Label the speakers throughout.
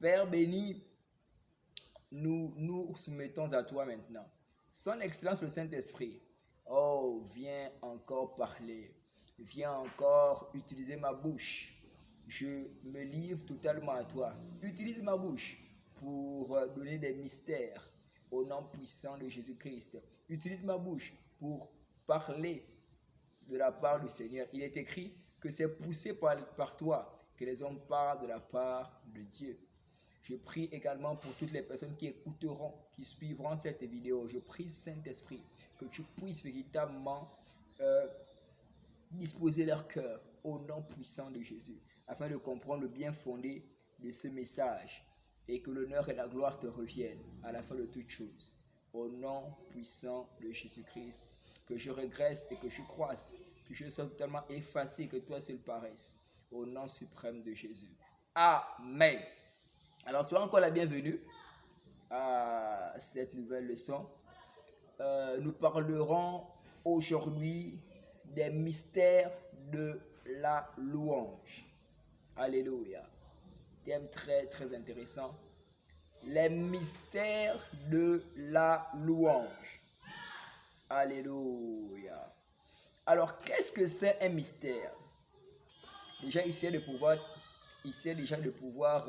Speaker 1: Père béni, nous nous soumettons à toi maintenant. Son Excellence le Saint-Esprit, oh, viens encore parler, viens encore utiliser ma bouche. Je me livre totalement à toi. Utilise ma bouche pour donner des mystères au nom puissant de Jésus-Christ. Utilise ma bouche pour parler de la part du Seigneur. Il est écrit que c'est poussé par toi que les hommes parlent de la part de Dieu. Je prie également pour toutes les personnes qui écouteront, qui suivront cette vidéo. Je prie, Saint-Esprit, que tu puisses véritablement disposer leur cœur au nom puissant de Jésus, afin de comprendre le bien fondé de ce message et que l'honneur et la gloire te reviennent à la fin de toutes choses. Au nom puissant de Jésus-Christ, que je régresse et que je croisse, que je sois totalement effacé, que toi seul paraisses. Au nom suprême de Jésus. Amen. Alors, sois encore la bienvenue à cette nouvelle leçon. Nous parlerons aujourd'hui des mystères de la louange. Alléluia. Thème très très intéressant. Les mystères de la louange. Alléluia. Alors, qu'est-ce que c'est un mystère? Déjà, essayer de pouvoir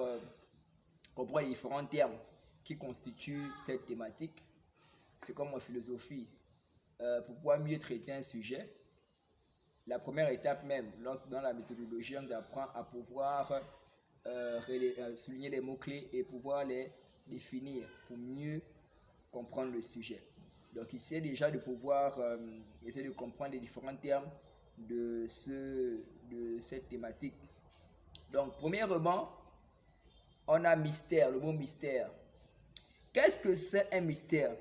Speaker 1: comprendre les différents termes qui constituent cette thématique. C'est comme en philosophie. Pour pouvoir mieux traiter un sujet, la première étape même, dans la méthodologie, on nous apprend à pouvoir souligner les mots-clés et pouvoir les définir pour mieux comprendre le sujet. Donc, essayer déjà de pouvoir essayer de comprendre les différents termes de cette thématique. Donc, premièrement, on a mystère, le mot mystère. Qu'est-ce que c'est un mystère?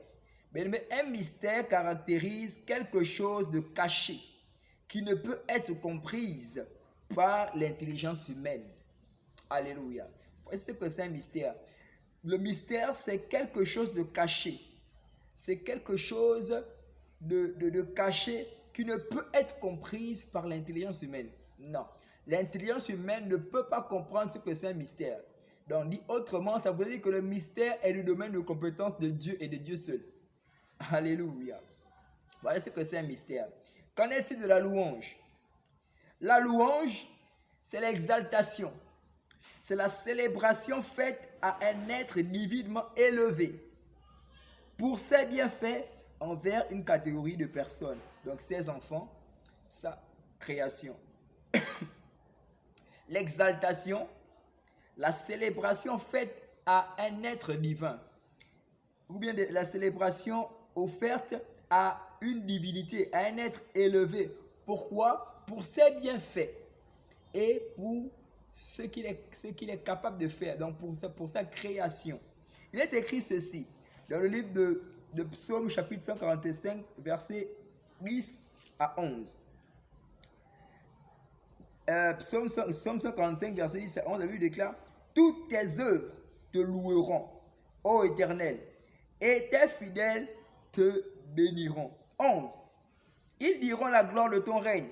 Speaker 1: Un mystère caractérise quelque chose de caché qui ne peut être comprise par l'intelligence humaine. Alléluia. Voici ce que c'est un mystère. Le mystère, c'est quelque chose de caché. C'est quelque chose de caché qui ne peut être comprise par l'intelligence humaine. Non. L'intelligence humaine ne peut pas comprendre ce que c'est un mystère. Donc, dit autrement, ça veut dire que le mystère est le domaine de compétence de Dieu et de Dieu seul. Alléluia. Voilà ce que c'est un mystère. Qu'en est-il de la louange? La louange, c'est l'exaltation. C'est la célébration faite à un être divinement élevé pour ses bienfaits envers une catégorie de personnes. Donc, ses enfants, sa création. L'exaltation, la célébration faite à un être divin, ou bien la célébration offerte à une divinité, à un être élevé. Pourquoi? Pour ses bienfaits et pour ce qu'il est capable de faire, donc pour sa création. Il est écrit ceci dans le livre de Psaume chapitre 145, versets 10 à 11. Psaume 145, verset 10 à 11, la Bible déclare: toutes tes œuvres te loueront, ô Éternel, et tes fidèles te béniront. 11. Ils diront la gloire de ton règne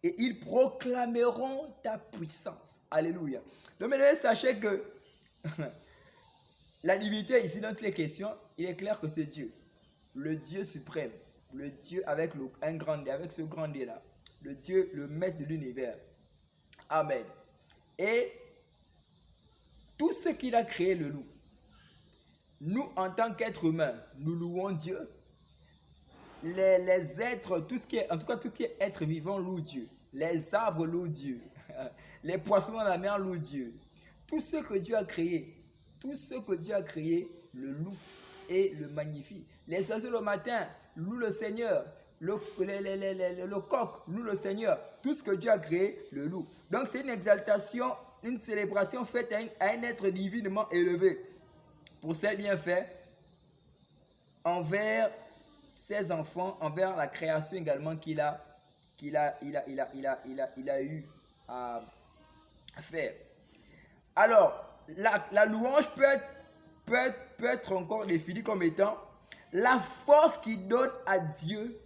Speaker 1: et ils proclameront ta puissance. Alléluia. Donc maintenant, sachez que la divinité ici, dans toutes les questions, il est clair que c'est Dieu. Le Dieu suprême. Le Dieu avec un grand D, avec ce grand D là. Le Dieu, le maître de l'univers. Amen. Et tout ce qu'il a créé le loue. Nous, en tant qu'êtres humains, nous louons Dieu. Les êtres, tout ce qui est, en tout cas, tout qui est être vivant loue Dieu. Les arbres louent Dieu. Les poissons dans la mer louent Dieu. Tout ce que Dieu a créé, le loue et le magnifie. Les oiseaux le matin louent le Seigneur. Le coq loue le Seigneur. Tout ce que Dieu a créé le loue. Donc c'est une exaltation, une célébration faite à un être divinement élevé pour ses bienfaits envers ses enfants, envers la création également qu'il a eu à faire. Alors, la louange peut être encore définie comme étant la force qui donne à Dieu.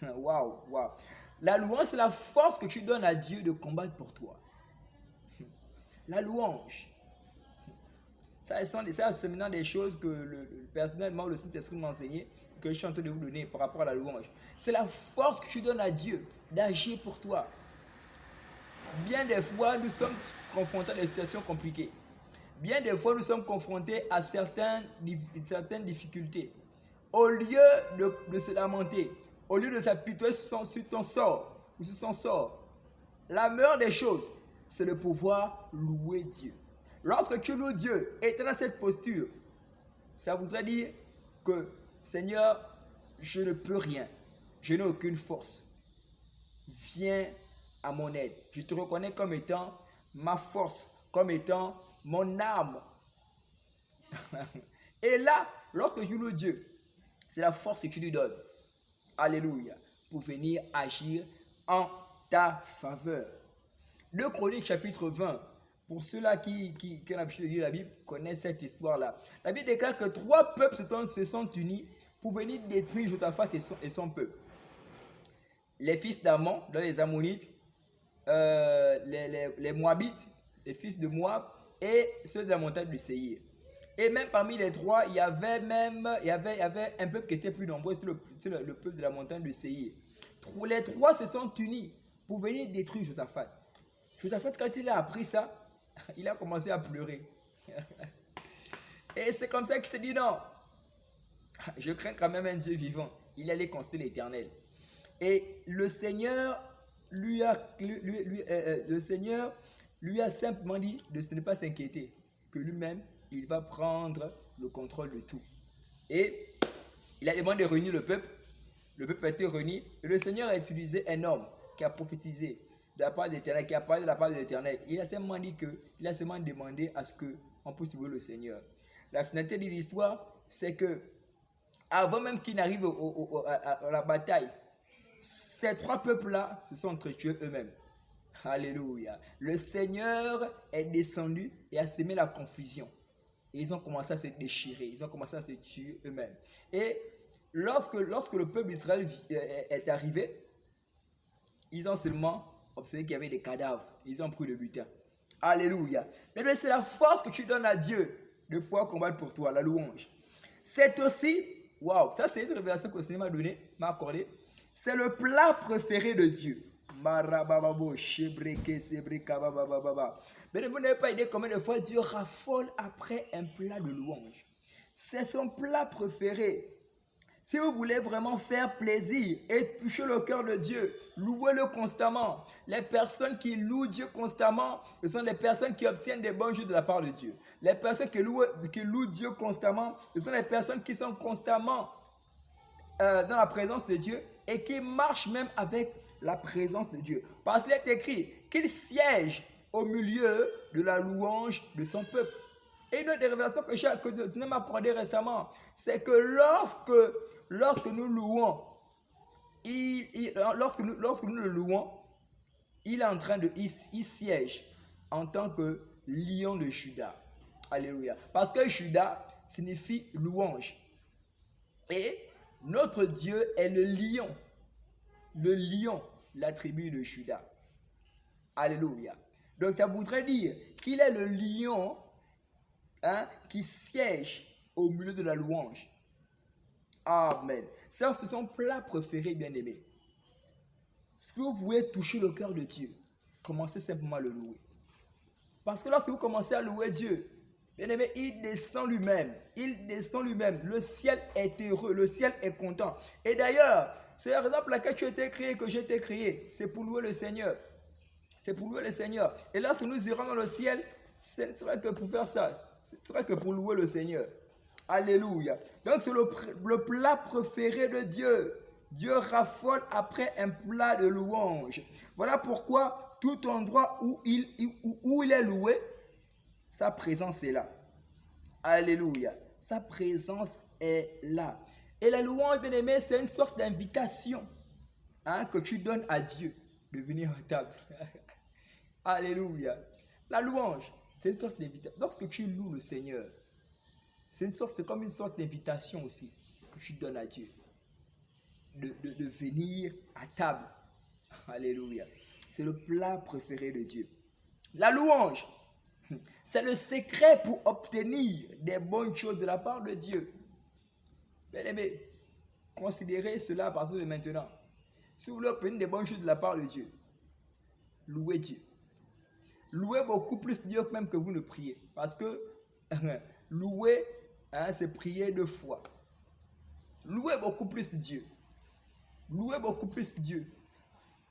Speaker 1: Waouh. La louange, c'est la force que tu donnes à Dieu de combattre pour toi. La louange. Ça, c'est maintenant des choses que personnellement le Saint-Esprit m'a enseigné, que je suis en train de vous donner par rapport à la louange. C'est la force que tu donnes à Dieu d'agir pour toi. Bien des fois, nous sommes confrontés à des situations compliquées. Bien des fois, nous sommes confrontés à certaines difficultés. Au lieu de se lamenter, au lieu de s'apitoyer sur ton sort ou sur son sort, la meilleure des choses, c'est de pouvoir louer Dieu. Lorsque tu loues Dieu et tu es dans cette posture, ça voudrait dire que Seigneur, je ne peux rien, je n'ai aucune force. Viens à mon aide. Je te reconnais comme étant ma force, comme étant mon âme. Et là, lorsque tu loues Dieu, c'est la force que tu lui donnes. Alléluia. Pour venir agir en ta faveur. 2 Chroniques chapitre 20. Pour ceux-là qui ont l'habitude de lire la Bible, connaissent cette histoire-là. La Bible déclare que 3 peuples se sont unis pour venir détruire Josaphat et son peuple. Les fils d'Ammon, dans les Ammonites, les Moabites, les fils de Moab et ceux de la montagne du Séhir. Et même parmi les 3, il y avait un peuple qui était plus nombreux, c'est le peuple de la montagne du Séhir. Les 3 se sont unis pour venir détruire Josaphat. Josaphat, quand il a appris ça, il a commencé à pleurer. Et c'est comme ça qu'il s'est dit non, je crains quand même un Dieu vivant. Il allait consulter l'Éternel. Et le Seigneur lui a simplement dit de ne pas s'inquiéter, que lui-même, il va prendre le contrôle de tout. Et il a demandé de réunir le peuple. Le peuple a été réuni. Et le Seigneur a utilisé un homme qui a prophétisé de la part de l'Éternel, qui a parlé de la part de l'Éternel. Il a seulement dit il a seulement demandé à ce qu'on puisse louer le Seigneur. La finalité de l'histoire, c'est que avant même qu'il n'arrive à la bataille, ces 3 peuples-là se sont entretués eux-mêmes. Alléluia. Le Seigneur est descendu et a semé la confusion. Et ils ont commencé à se déchirer. Ils ont commencé à se tuer eux-mêmes. Et lorsque le peuple d'Israël est arrivé, ils ont seulement observé qu'il y avait des cadavres. Ils ont pris le butin. Alléluia. Mais c'est la force que tu donnes à Dieu de pouvoir combattre pour toi, la louange. C'est aussi, waouh, ça c'est une révélation que le Seigneur m'a accordée. C'est le plat préféré de Dieu. Mais vous n'avez pas idée combien de fois Dieu raffole après un plat de louange. C'est son plat préféré. Si vous voulez vraiment faire plaisir et toucher le cœur de Dieu, louez-le constamment. Les personnes qui louent Dieu constamment, ce sont les personnes qui obtiennent des bons jeux de la part de Dieu. Les personnes qui louent Dieu constamment, ce sont les personnes qui sont constamment dans la présence de Dieu et qui marchent même avec la présence de Dieu. Parce qu'il est écrit qu'il siège au milieu de la louange de son peuple. Et une des révélations que Dieu m'a accordé récemment, c'est que lorsque nous louons, lorsque nous le louons, il siège en tant que lion de Juda. Alléluia. Parce que Juda signifie louange. Et notre Dieu est le lion, la tribu de Juda. Alléluia. Donc ça voudrait dire qu'il est le lion qui siège au milieu de la louange. Amen. Ça, c'est son plat préféré, bien-aimé. Si vous voulez toucher le cœur de Dieu, commencez simplement à le louer. Parce que lorsque vous commencez à louer Dieu, bien-aimé, il descend lui-même. Il descend lui-même. Le ciel est heureux. Le ciel est content. Et d'ailleurs, c'est la raison pour laquelle tu as été créé, que j'ai été créé. C'est pour louer le Seigneur. C'est pour louer le Seigneur. Et lorsque nous irons dans le ciel, ce ne sera que pour faire ça. Ce sera que pour louer le Seigneur. Alléluia. Donc c'est le plat préféré de Dieu. Dieu raffole après un plat de louange. Voilà pourquoi tout endroit où il est loué, sa présence est là. Alléluia. Sa présence est là. Et la louange, bien aimé, c'est une sorte d'invitation que tu donnes à Dieu de venir à table. Alléluia. La louange, c'est une sorte d'invitation. Lorsque tu loues le Seigneur, c'est comme une sorte d'invitation aussi que tu donnes à Dieu de venir à table. Alléluia. C'est le plat préféré de Dieu. La louange, C'est le secret pour obtenir des bonnes choses de la part de Dieu. Bien-aimés, considérez cela à partir de maintenant. Si vous voulez obtenir des bonnes choses de la part de Dieu, louez Dieu. Louez beaucoup plus Dieu même que vous ne priez. Parce que louer, c'est prier de foi. Louez beaucoup plus Dieu. Louez beaucoup plus Dieu.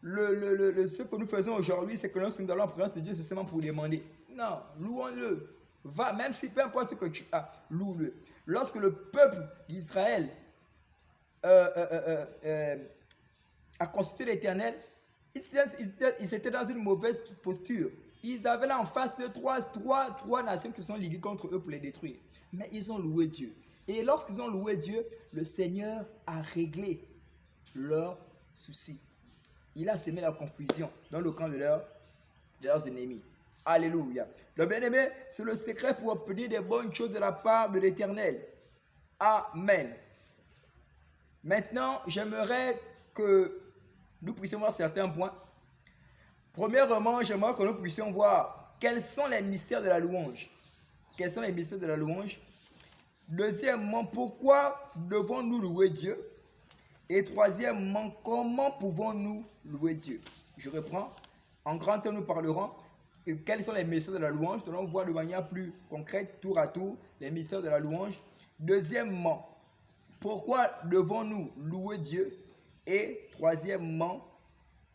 Speaker 1: Ce que nous faisons aujourd'hui, c'est que lorsque nous allons en présence de Dieu, c'est seulement pour demander. Non, louons-le. Va, même si peu importe ce que tu as, loue-le. Lorsque le peuple d'Israël a consulté l'Éternel, ils étaient dans une mauvaise posture. Ils avaient là en face de trois nations qui sont liguées contre eux pour les détruire. Mais ils ont loué Dieu. Et lorsqu'ils ont loué Dieu, le Seigneur a réglé leurs soucis. Il a semé la confusion dans le camp de leurs ennemis. Alléluia. Le bien-aimé, c'est le secret pour obtenir des bonnes choses de la part de l'Éternel. Amen. Maintenant, j'aimerais que nous puissions voir certains points. Premièrement, j'aimerais que nous puissions voir quels sont les mystères de la louange. Quels sont les mystères de la louange? Deuxièmement, pourquoi devons-nous louer Dieu? Et troisièmement, comment pouvons-nous louer Dieu? Je reprends. En grand temps, nous parlerons de quels sont les mystères de la louange. Nous allons voir de manière plus concrète, tour à tour, les mystères de la louange. Deuxièmement, pourquoi devons-nous louer Dieu? Et troisièmement,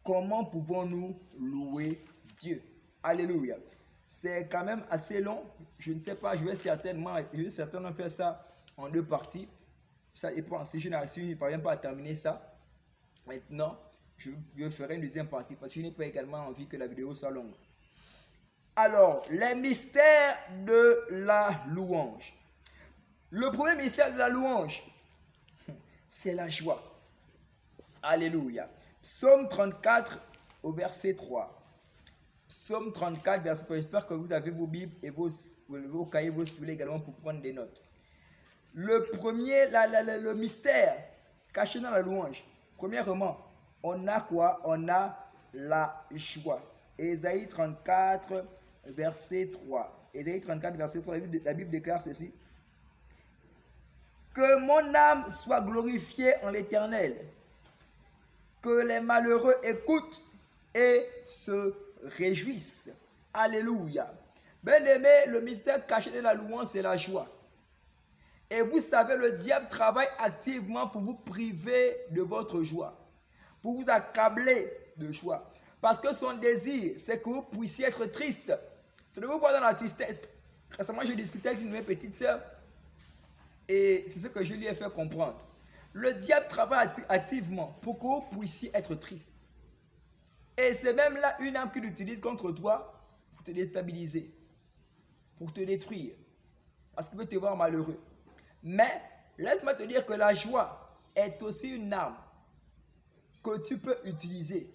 Speaker 1: comment pouvons-nous louer Dieu? Alléluia. C'est quand même assez long. Je ne sais pas, je vais certainement faire ça en deux parties. Ça dépend. Si je ne parviens pas à terminer ça, maintenant, je ferai une deuxième partie parce que je n'ai pas également envie que la vidéo soit longue. Alors, les mystères de la louange. Le premier mystère de la louange, c'est la joie. Alléluia. Psaume 34 au verset 3. Psaume 34, verset 3. J'espère que vous avez vos Bibles et vos cahiers, vos stylos également pour prendre des notes. Le premier, le mystère caché dans la louange. Premièrement, on a quoi? On a la joie. Ésaïe 34, verset 3. Ésaïe 34, verset 3, la Bible déclare ceci. Que mon âme soit glorifiée en l'Éternel. Que les malheureux écoutent et se réjouissent. Alléluia. Bien-aimé, le mystère caché de la louange, c'est la joie. Et vous savez, le diable travaille activement pour vous priver de votre joie, pour vous accabler de joie. Parce que son désir, c'est que vous puissiez être triste. C'est de vous voir dans la tristesse. Récemment, j'ai discuté avec une de mes petites sœurs et c'est ce que je lui ai fait comprendre. Le diable travaille activement pour que vous puissiez être triste. Et c'est même là une âme qu'il utilise contre toi pour te déstabiliser, pour te détruire, parce qu'il veut te voir malheureux. Mais laisse-moi te dire que la joie est aussi une arme que tu peux utiliser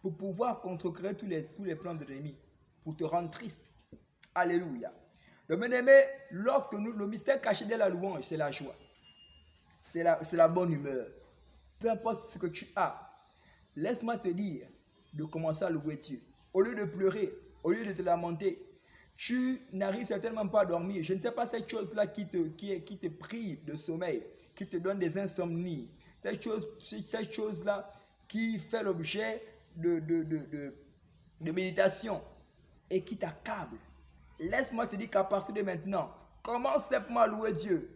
Speaker 1: pour pouvoir contrecarrer tous les plans de l'ennemi, pour te rendre triste. Alléluia. Le bien-aimé, le mystère caché de la louange, c'est la joie. C'est la bonne humeur. Peu importe ce que tu as, laisse-moi te dire de commencer à louer Dieu. Au lieu de pleurer, au lieu de te lamenter, tu n'arrives certainement pas à dormir. Je ne sais pas cette chose-là qui te prive de sommeil, qui te donne des insomnies. Cette chose-là qui fait l'objet de méditation et qui t'accable. Laisse-moi te dire qu'à partir de maintenant, commence simplement à louer Dieu.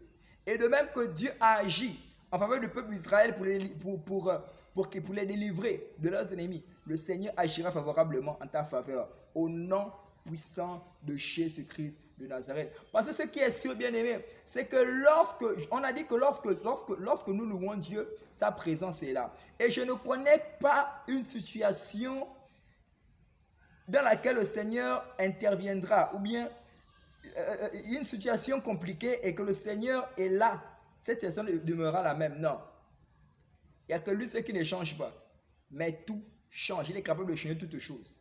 Speaker 1: Et de même que Dieu a agi en faveur du peuple d'Israël pour les délivrer de leurs ennemis, le Seigneur agira favorablement en ta faveur. Au nom puissant de Jésus-Christ de Nazareth. Parce que ce qui est sûr, bien-aimé, c'est que lorsque nous louons Dieu, sa présence est là. Et je ne connais pas une situation dans laquelle le Seigneur interviendra, ou bien une situation compliquée et que le Seigneur est là. Cette situation demeurera la même. Non. Il n'y a que lui, ce qui ne change pas. Mais tout change. Il est capable de changer toutes choses.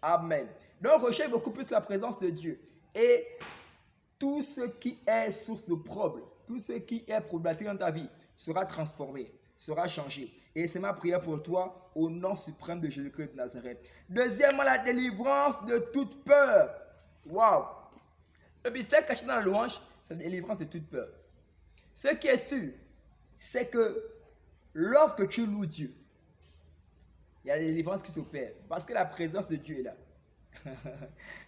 Speaker 1: Amen. Donc, recherche beaucoup plus la présence de Dieu. Et tout ce qui est source de problème, tout ce qui est problématique dans ta vie sera transformé, sera changé. Et c'est ma prière pour toi au nom suprême de Jésus-Christ de Nazareth. Deuxièmement, la délivrance de toute peur. Waouh! Le mystère caché dans la louange, c'est la délivrance de toute peur. Ce qui est sûr, c'est que lorsque tu loues Dieu, il y a la délivrance qui s'opère. Parce que la présence de Dieu est là.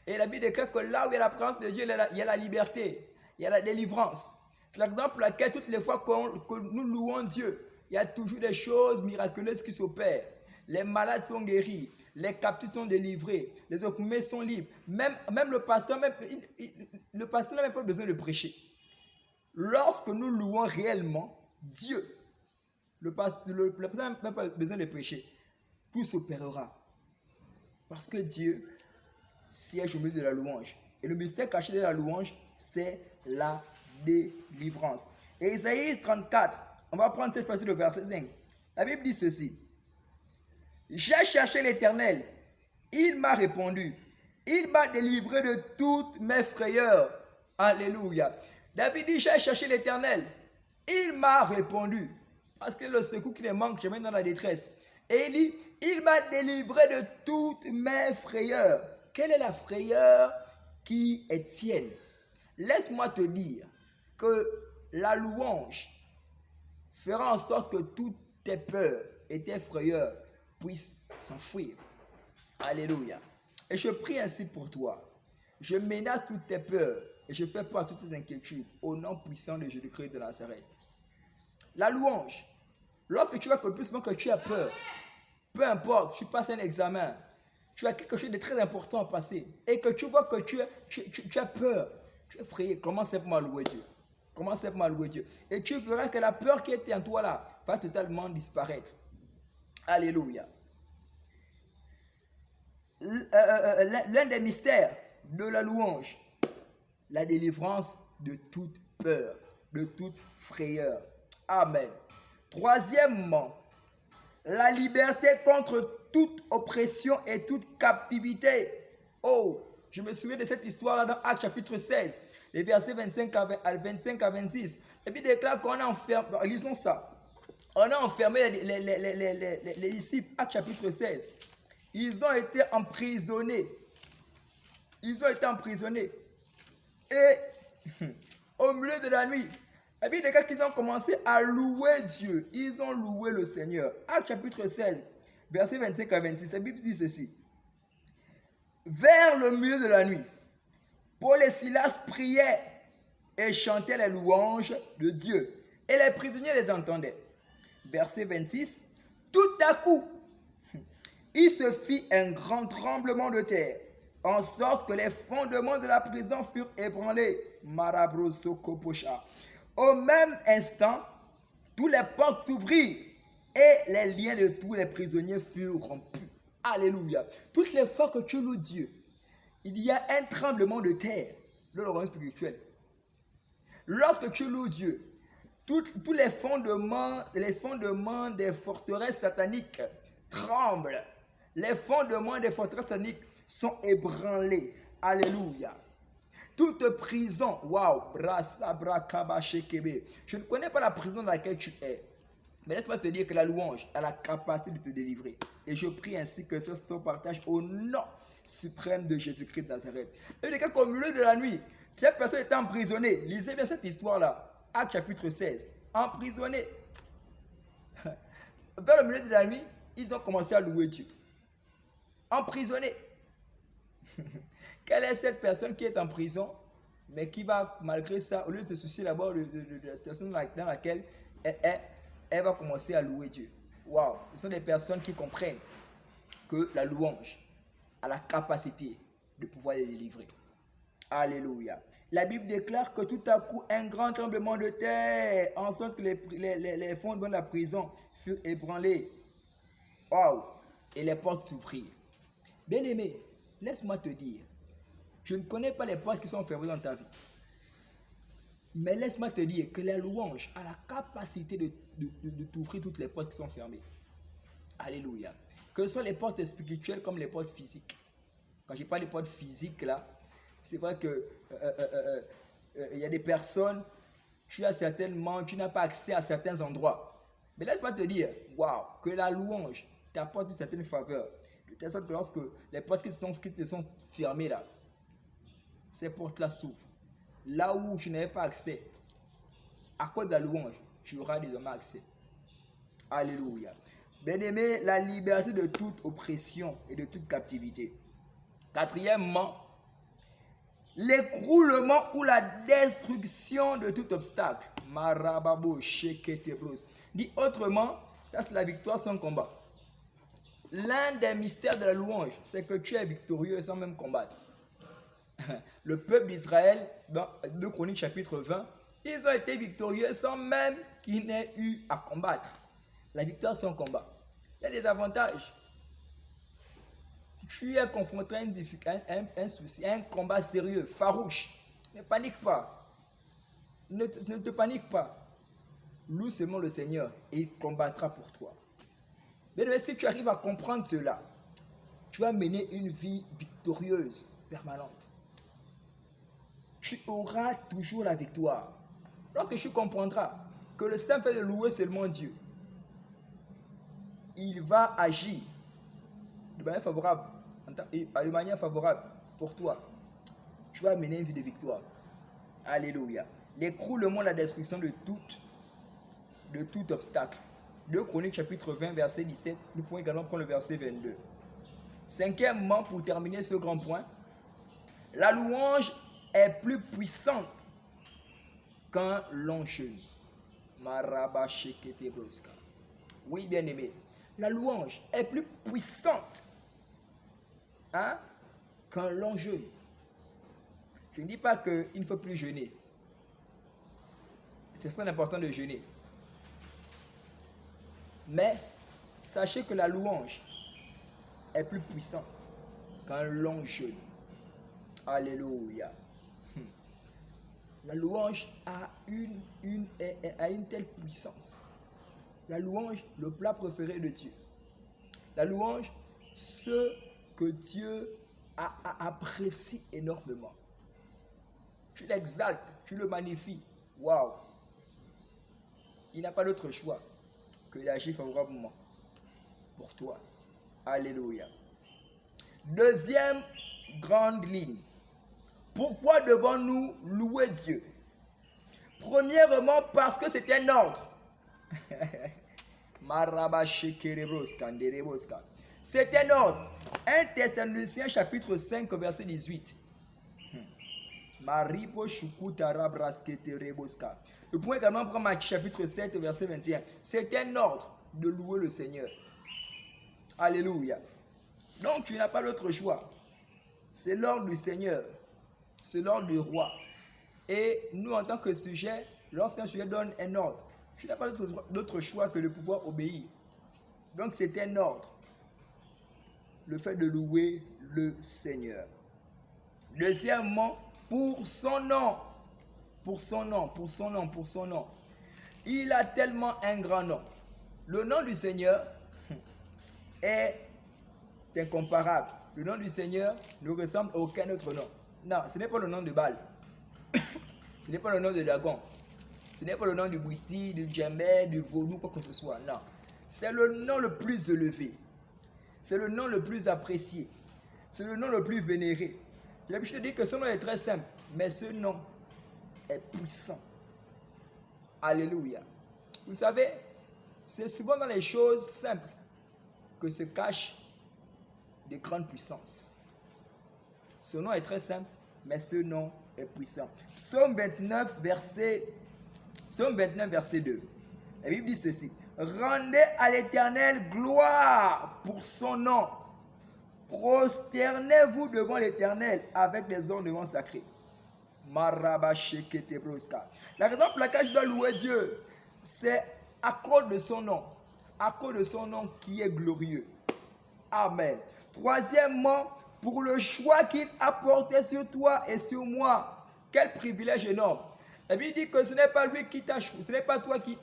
Speaker 1: Et la Bible déclare que là où il y a la présence de Dieu, il y a la liberté, il y a la délivrance. C'est l'exemple pour lequel toutes les fois que nous louons Dieu, il y a toujours des choses miraculeuses qui s'opèrent. Les malades sont guéris, les captifs sont délivrés, les opprimés sont libres. Même le pasteur, le pasteur n'a même pas besoin de prêcher. Lorsque nous louons réellement Dieu, le pasteur n'a même pas besoin de prêcher. Tout s'opérera. Parce que Dieu siège au milieu de la louange. Et le mystère caché de la louange, c'est la délivrance. Et Isaïe 34, on va prendre cette fois-ci le verset 5. La Bible dit ceci. J'ai cherché l'Éternel, il m'a répondu, il m'a délivré de toutes mes frayeurs. Alléluia. David dit, j'ai cherché l'Éternel, il m'a répondu. Parce que le secours qui me manque, je viens dans la détresse. Et il dit, il m'a délivré de toutes mes frayeurs. Quelle est la frayeur qui est tienne? Laisse-moi te dire que la louange fera en sorte que toutes tes peurs et tes frayeurs puissent s'enfuir. Alléluia. Et je prie ainsi pour toi. Je menace toutes tes peurs et je fais peur à toutes tes inquiétudes au nom puissant de Jésus-Christ de Nazareth. La louange, lorsque tu vois que le plus souvent que tu as peur, peu importe, tu passes un examen, tu as quelque chose de très important à passer et que tu vois que tu as peur, tu es effrayé, commence simplement à louer Dieu. Commence simplement à louer Dieu. Et tu verras que la peur qui était en toi là va totalement disparaître. Alléluia. L'un des mystères de la louange, la délivrance de toute peur, de toute frayeur. Amen. Troisièmement, la liberté contre toute oppression et toute captivité. Oh, je me souviens de cette histoire-là dans Actes chapitre 16, les versets 25 à 26. Et puis il déclare qu'on a enfermé, lisons ça, on a enfermé les disciples, Actes chapitre 16. Ils ont été emprisonnés. Ils ont été emprisonnés. Et au milieu de la nuit, et puis les gars qui ont commencé à louer Dieu. Ils ont loué le Seigneur. Actes chapitre 16, versets 25 à 26. La Bible dit ceci. Vers le milieu de la nuit, Paul et Silas priaient et chantaient les louanges de Dieu. Et les prisonniers les entendaient. Verset 26. Tout à coup, il se fit un grand tremblement de terre, en sorte que les fondements de la prison furent ébranlés. Marabroso Koposha. Au même instant, toutes les portes s'ouvrirent et les liens de tous les prisonniers furent rompus. Alléluia. Toutes les fois que tu loues Dieu, il y a un tremblement de terre dans le royaume spirituel. Lorsque tu loues Dieu, tous les fondements des forteresses sataniques tremblent. Les fondements des forteresses sataniques sont ébranlés. Alléluia. Toute prison, waouh, je ne connais pas la prison dans laquelle tu es. Mais laisse-moi te dire que la louange a la capacité de te délivrer. Et je prie ainsi que ce soit ton partage au nom suprême de Jésus-Christ de Nazareth. Et les cas qu'au milieu de la nuit, cette personne était emprisonnée. Lisez bien cette histoire-là. Actes chapitre 16. Emprisonnée. Dans le milieu de la nuit, ils ont commencé à louer Dieu. Emprisonnée. Quelle est cette personne qui est en prison, mais qui va, malgré ça, au lieu de se soucier d'abord de la situation dans laquelle elle va commencer à louer Dieu. Waouh! Ce sont des personnes qui comprennent que la louange a la capacité de pouvoir les délivrer. Alléluia. La Bible déclare que tout à coup, un grand tremblement de terre, en sorte que les fondements de la prison furent ébranlés. Waouh! Et les portes s'ouvrirent. Bien-aimé, laisse-moi te dire, je ne connais pas les portes qui sont fermées dans ta vie. Mais laisse-moi te dire que la louange a la capacité de t'ouvrir toutes les portes qui sont fermées. Alléluia. Que ce soit les portes spirituelles comme les portes physiques. Quand je parle des portes physiques là, c'est vrai que y a des personnes, tu n'as pas accès à certains endroits. Mais laisse-moi te dire, waouh, que la louange t'apporte une certaine faveur. De telle sorte que lorsque les portes qui te sont fermées là, ces portes-là s'ouvrent. Là où tu n'avais pas accès, à cause de la louange, tu auras désormais accès. Alléluia. Bien-aimé, la liberté de toute oppression et de toute captivité. Quatrièmement, l'écroulement ou la destruction de tout obstacle. Marababo, sheketebros. Dit autrement, ça c'est la victoire sans combat. L'un des mystères de la louange, c'est que tu es victorieux sans même combattre. Le peuple d'Israël, dans 2 Chroniques chapitre 20, ils ont été victorieux sans même qu'ils n'aient eu à combattre. La victoire sans combat. Il y a des avantages. Tu es confronté à un souci, à un combat sérieux, farouche. Ne panique pas. Ne te panique pas. Loue seulement le Seigneur et il combattra pour toi. Mais si tu arrives à comprendre cela, tu vas mener une vie victorieuse, permanente. Tu auras toujours la victoire. Lorsque tu comprendras que le simple fait de louer seulement Dieu, il va agir de manière favorable pour toi. Tu vas mener une vie de victoire. Alléluia. L'écroulement, la destruction de tout obstacle. 2 Chroniques chapitre 20 verset 17. Nous pouvons également prendre le verset 22. Cinquièmement, pour terminer ce grand point, la louange est plus puissante qu'un long jeûne. Oui, bien aimé. La louange est plus puissante qu'un long jeûne. Je ne dis pas qu'il ne faut plus jeûner. C'est très important de jeûner. Mais sachez que la louange est plus puissante qu'un long jeûne. Alléluia. La louange a une telle puissance. La louange, le plat préféré de Dieu. La louange, ce que Dieu apprécie énormément. Tu l'exaltes, tu le magnifies. Waouh! Il n'a pas d'autre choix que d'agir favorablement pour toi. Alléluia. Deuxième grande ligne. Pourquoi devons-nous louer Dieu? Premièrement, parce que c'est un ordre. C'est un ordre. 1 Thessaloniciens chapitre 5 verset 18. Nous pouvons également prendre Matthieu chapitre 7 verset 21. C'est un ordre de louer le Seigneur. Alléluia. Donc tu n'as pas d'autre choix. C'est l'ordre du Seigneur. C'est l'ordre du roi. Et nous, en tant que sujet, lorsqu'un sujet donne un ordre, tu n'as pas d'autre choix que de pouvoir obéir. Donc c'est un ordre. Le fait de louer le Seigneur. Deuxièmement, pour son nom. Pour son nom, pour son nom, pour son nom. Il a tellement un grand nom. Le nom du Seigneur est incomparable. Le nom du Seigneur ne ressemble à aucun autre nom. Non, ce n'est pas le nom de Baal. Ce n'est pas le nom de Dagon. Ce n'est pas le nom du Briti, du Djembe, du Vaudou, quoi que ce soit. Non. C'est le nom le plus élevé. C'est le nom le plus apprécié. C'est le nom le plus vénéré. J'ai l'habitude de dire que ce nom est très simple, mais ce nom est puissant. Alléluia. Vous savez, c'est souvent dans les choses simples que se cachent des grandes puissances. Ce nom est très simple, mais ce nom est puissant. Psaume 29, verset 2. La Bible dit ceci. Rendez à l'Éternel gloire pour son nom. Prosternez-vous devant l'Éternel avec des ornements sacrés. La raison pour laquelle je dois louer Dieu, c'est à cause de son nom. À cause de son nom qui est glorieux. Amen. Troisièmement, pour le choix qu'il a porté sur toi et sur moi. Quel privilège énorme. La Bible dit que ce n'est pas lui qui t'a choisi, ce n'est pas toi qui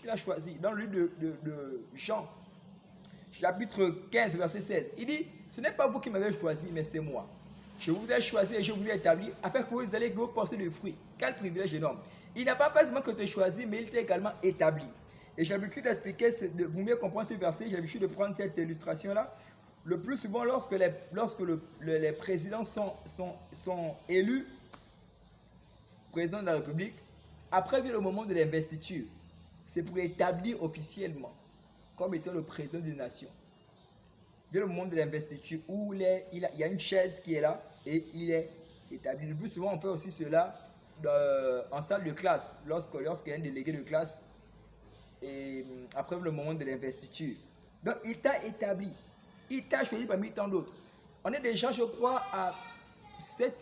Speaker 1: l'a choisi. Dans le livre de Jean, chapitre 15, verset 16, il dit, ce n'est pas vous qui m'avez choisi, mais c'est moi. Je vous ai choisi et je vous ai établi afin que vous allez porter des fruits. Quel privilège énorme. Il n'a pas seulement que te choisi, mais il t'a également établi. Et j'ai l'habitude d'expliquer, pour mieux comprendre ce verset, j'ai l'habitude de prendre cette illustration-là. Le plus souvent, lorsque les présidents sont élus, président de la République, après vient le moment de l'investiture. C'est pour établir officiellement comme étant le président d'une nation. Vient le moment de l'investiture où il y a une chaise qui est là et il est établi. Le plus souvent, on fait aussi cela en salle de classe, lorsqu'il y a un délégué de classe et après le moment de l'investiture. Donc, il t'a établi. Il t'a choisi parmi tant d'autres. On est déjà, je crois, à 7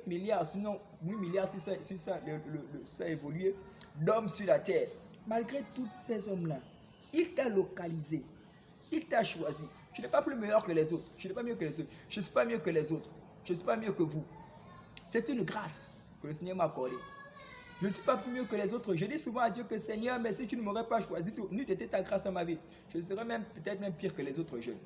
Speaker 1: milliards, sinon 8 milliards si ça a évolué, d'hommes sur la terre. Malgré tous ces hommes-là, il t'a localisé. Il t'a choisi. Je n'ai pas plus meilleur que les autres. Je n'ai pas mieux que les autres. Je ne suis pas mieux que les autres. Je ne suis pas mieux que vous. C'est une grâce que le Seigneur m'a accordée. Je ne suis pas plus mieux que les autres. Je dis souvent à Dieu que Seigneur, mais si tu ne m'aurais pas choisi, n'eût été ta grâce dans ma vie, je serais peut-être même pire que les autres jeunes.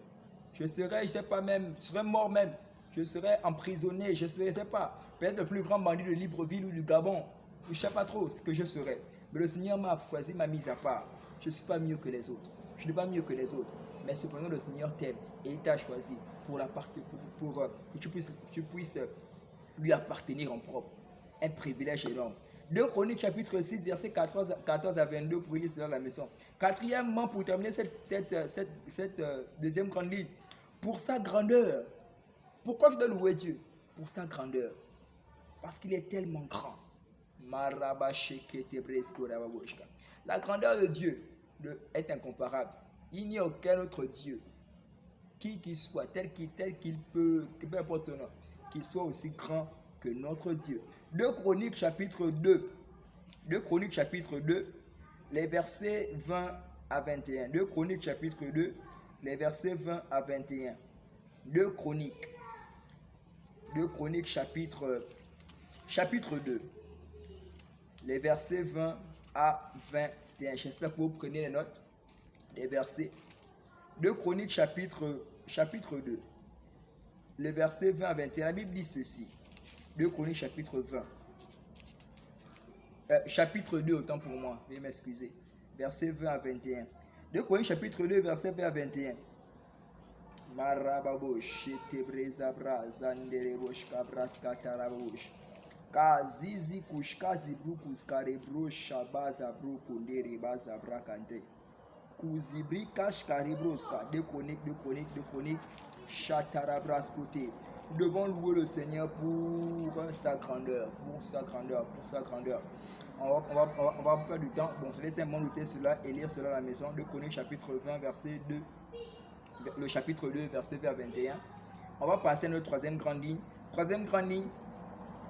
Speaker 1: Je serais, je sais pas même, je serais mort même. Je serais emprisonné, je serais, je sais pas, peut-être le plus grand bandit de Libreville ou du Gabon. Je ne sais pas trop ce que je serais. Mais le Seigneur m'a choisi, m'a mis à part. Je ne suis pas mieux que les autres. Je ne suis pas mieux que les autres. Mais cependant, le Seigneur t'aime et il t'a choisi pour que tu puisses lui appartenir en propre. Un privilège énorme. 2 Chroniques chapitre 6, versets 14 à 22 pour lire cela à la maison. Quatrièmement, pour terminer cette deuxième grande ligne, pour sa grandeur. Pourquoi je dois louer Dieu? Pour sa grandeur. Parce qu'il est tellement grand. La grandeur de Dieu est incomparable. Il n'y a aucun autre Dieu qui soit tel qu'il peut, peu importe son nom, qui soit aussi grand que notre Dieu. 2 Chroniques chapitre 2. 2 Chroniques chapitre 2, les versets 20 à 21. 2 Chroniques chapitre 2, les versets 20 à 21. 2 Chroniques. 2 Chroniques chapitre 2, les versets 20 à 21. J'espère que vous prenez les notes des versets. 2 Chroniques chapitre 2, les versets 20 à 21. La Bible dit ceci. 2 Chroniques chapitre 20. Chapitre 2, autant pour moi, veuillez m'excuser. Versets 20 à 21. 2 Chroniques chapitre 2, verset 20 à 21. Marababosh, Tebrezabra, Zanderebosh, Kabraskatarabosh. Kazizi Kushkazi Brukus, Karebrosh, Shabazabruku, Nerebazabrakante. Kuzibri Kash, Karebroska, 2 Chroniques, Chatarabras côté. Nous devons louer le Seigneur pour sa grandeur, pour sa grandeur. On va pas du temps. Bon, je laisse un moment noter cela et lire cela à la maison. 2 Chroniques chapitre 20, verset 2. Le chapitre 2, verset 20 à 21. On va passer à notre troisième grande ligne. Troisième grande ligne.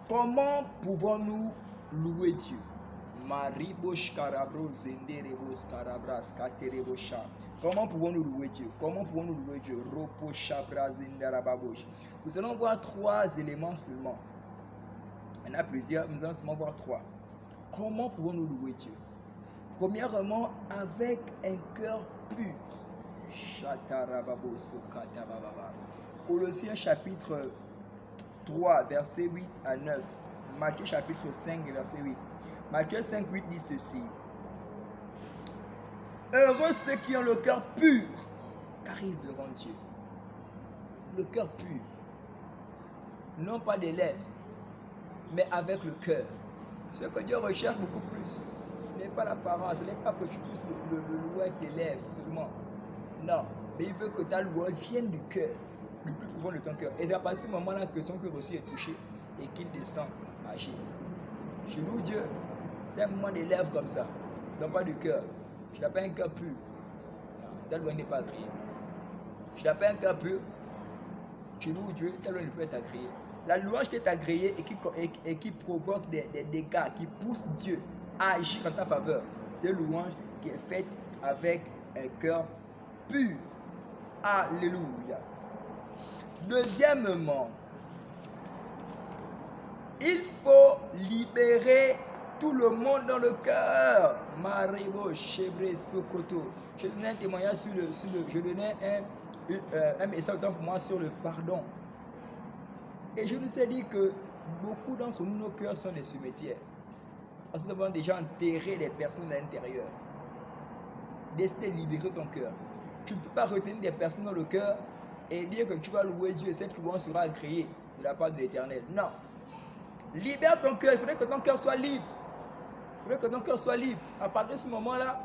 Speaker 1: Comment pouvons-nous louer Dieu? Comment pouvons-nous louer Dieu? Nous allons voir 3 éléments seulement. Il y en a plusieurs, nous allons seulement voir 3. Comment pouvons-nous louer Dieu? Premièrement, avec un cœur pur. Colossiens chapitre 3, verset 8 à 9. Matthieu chapitre 5, verset 8. Matthieu 5, 8 dit ceci. Heureux ceux qui ont le cœur pur, car ils verront Dieu. Le cœur pur. Non pas des lèvres, mais avec le cœur. Ce que Dieu recherche beaucoup plus, ce n'est pas l'apparence, ce n'est pas que tu puisses le louer avec tes lèvres seulement. Non, mais il veut que ta louange vienne du cœur, du plus profond de ton cœur. Et c'est à partir de ce moment-là que son cœur aussi est touché et qu'il descend à agir. Je loue Dieu, c'est un moment des lèvres comme ça, non pas du cœur. Je n'ai pas un cœur pur. Ta louange n'est pas agréée. Je n'ai pas un cœur pur. Tu loues Dieu, ta louange ne peut être agréée. La louange qui est agréée et qui provoque des dégâts, qui pousse Dieu à agir en ta faveur, c'est une louange qui est faite avec un cœur pur. Alléluia. Deuxièmement, il faut libérer tout le monde dans le cœur. Maribo, Chebre, Sokoto. Je donnais un témoignage je donnais un message pour moi sur le pardon. Et je nous ai dit que beaucoup d'entre nous, nos cœurs sont des cimetières. Parce que nous avons déjà enterré les personnes à l'intérieur. Décide de libérer ton cœur. Tu ne peux pas retenir des personnes dans le cœur et dire que tu vas louer Dieu et cette louange sera agréée de la part de l'Éternel. Non. Libère ton cœur. Il faudrait que ton cœur soit libre. Il faudrait que ton cœur soit libre. À partir de ce moment-là,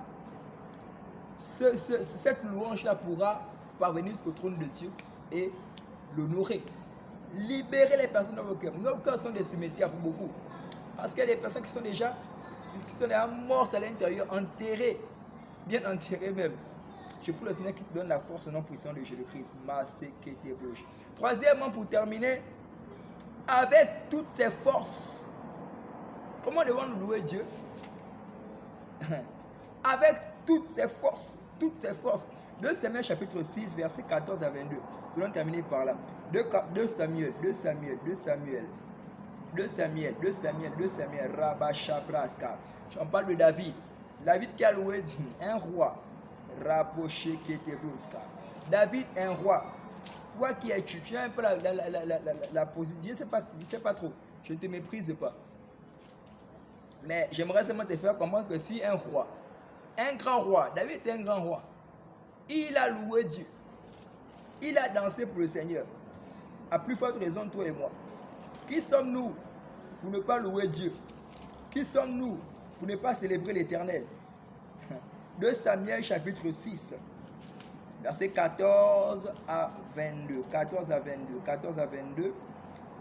Speaker 1: cette louange-là pourra parvenir jusqu'au trône de Dieu et l'honorer. Libérez les personnes dans vos cœurs. Nos cœurs sont des cimetières pour beaucoup. Parce qu'il y a des personnes qui sont déjà mortes à l'intérieur, enterrées, bien enterrées même. Je prie le Seigneur qui te donne la force au nom puissant de Jésus-Christ. Troisièmement, pour terminer, avec toutes ses forces. Comment devons-nous louer Dieu? Avec toutes ses forces. Toutes ses forces. 2 Samuel chapitre 6, verset 14 à 22. Nous allons terminer par là. 2 Samuel, Rabba Shabraska. On parle de David. David qui a loué Dieu, un roi. David, un roi. Toi qui es tu as un peu la position. Je ne sais pas trop. Je ne te méprise pas. Mais j'aimerais seulement te faire comprendre que si un roi, un grand roi, David était un grand roi, il a loué Dieu. Il a dansé pour le Seigneur. À plus forte raison, toi et moi. Qui sommes-nous pour ne pas louer Dieu? Qui sommes-nous pour ne pas célébrer l'Éternel? 2 Samuel chapitre 6, verset 14 à 22. 14 à 22.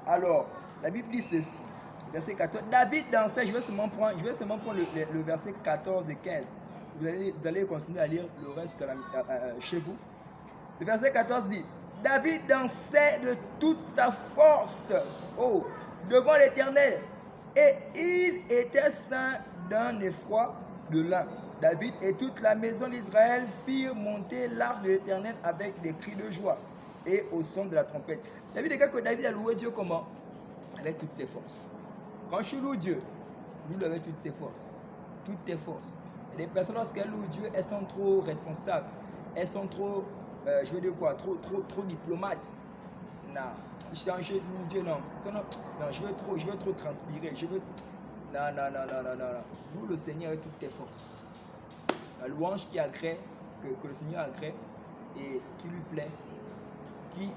Speaker 1: Alors, la Bible dit ceci. Verset 14. David dansait. Je vais seulement prendre le verset 14 et 15. Vous allez continuer à lire le reste chez vous. Le verset 14 dit: David dansait de toute sa force devant l'Éternel, et il était ceint d'un effroi de lin. David et toute la maison d'Israël firent monter l'arche de l'Éternel avec des cris de joie et au son de la trompette. La Bible dit que David a loué Dieu comment? Avec toutes ses forces. Quand tu loues Dieu, loue avec toutes ses forces. Toutes tes forces. Et les personnes, lorsqu'elles louent Dieu, elles sont trop responsables. Elles sont trop, trop diplomates. Non, je loue Dieu, non. Non, je veux trop transpirer. Non. Loue le Seigneur avec toutes tes forces. La louange qui agrée, que le Seigneur agrée et qui lui plaît, qui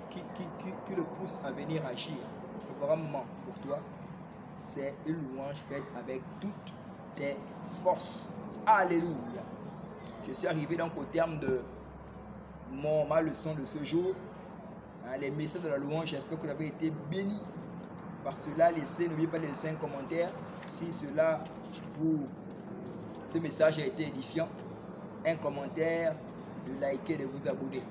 Speaker 1: le pousse à venir agir favorablement pour toi, c'est une louange faite avec toutes tes forces. Alléluia. Je suis arrivé donc au terme de ma leçon de ce jour. Les messages de la louange, j'espère que vous avez été bénis par cela. N'oubliez pas de laisser un commentaire si ce message a été édifiant. Un commentaire, de liker, de vous abonner.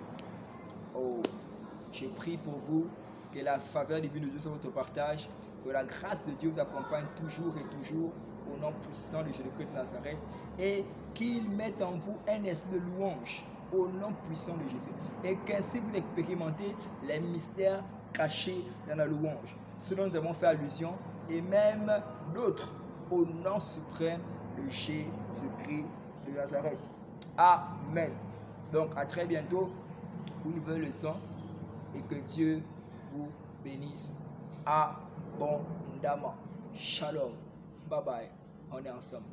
Speaker 1: Je prie pour vous que la faveur divine de Dieu soit votre partage, que la grâce de Dieu vous accompagne toujours et toujours au nom puissant de Jésus-Christ de Nazareth, et qu'il mette en vous un esprit de louange au nom puissant de Jésus, et qu'ainsi vous expérimentez les mystères cachés dans la louange, ce dont nous avons fait allusion, et même d'autres, au nom suprême de Jésus-Christ de Nazareth. Amen. Donc à très bientôt pour une nouvelle leçon, et que Dieu vous bénisse abondamment. Shalom. Bye bye. On est ensemble.